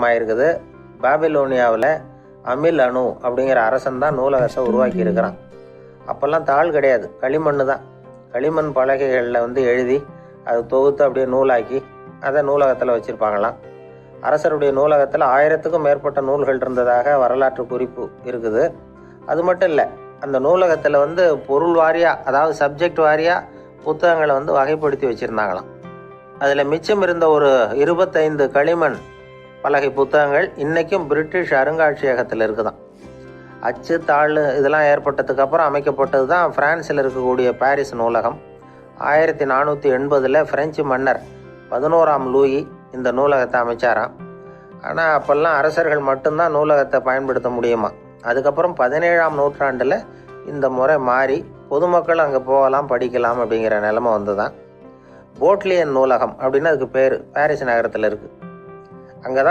ஆரம்பமாயிருக்குது. பாபிலோனியாவில் amyl அணு அப்படிங்கிற அரசன் தான் நூலகத்தை உருவாக்கி இருக்கிறான். அப்போல்லாம் தாள் கிடையாது, களிமண் தான். களிமண் பலகைகளில் எழுதி அது தொகுத்து அப்படியே நூலாக்கி அதை நூலகத்தில் வச்சுருப்பாங்களாம். அரசருடைய நூலகத்தில் 1000க்கும் மேற்பட்ட நூல்கள் இருந்ததாக வரலாற்று குறிப்பு இருக்குது. அது மட்டும் இல்லை, அந்த நூலகத்தில் பொருள் வாரியாக, அதாவது சப்ஜெக்ட் வாரியாக புத்தகங்களை வகைப்படுத்தி வச்சுருந்தாங்களாம். அதில் மிச்சம் இருந்த ஒரு 25 களிமண் பலகை புத்தகங்கள் இன்றைக்கும் பிரிட்டிஷ் அருங்காட்சியகத்தில் இருக்குதான். அச்சு தாள் இதெல்லாம் ஏற்பட்டதுக்கு அப்புறம் அமைக்கப்பட்டது தான் பிரான்சில் இருக்கக்கூடிய பாரிஸ் நூலகம். 1480 பிரெஞ்சு மன்னர் 11ஆம் லூயி இந்த நூலகத்தை அமைச்சாராம். ஆனால் அப்போல்லாம் அரசர்கள் மட்டும்தான் நூலகத்தை பயன்படுத்த முடியுமா. அதுக்கப்புறம் 17ஆம் நூற்றாண்டில் இந்த முறை மாறி பொதுமக்கள் அங்கே போகலாம், படிக்கலாம் அப்படிங்கிற நிலைமை வந்துதான். போட்லியன் நூலகம் அப்படின்னு அதுக்கு பேர் பாரிஸ் நகரத்தில் இருக்குது. அங்கே தான்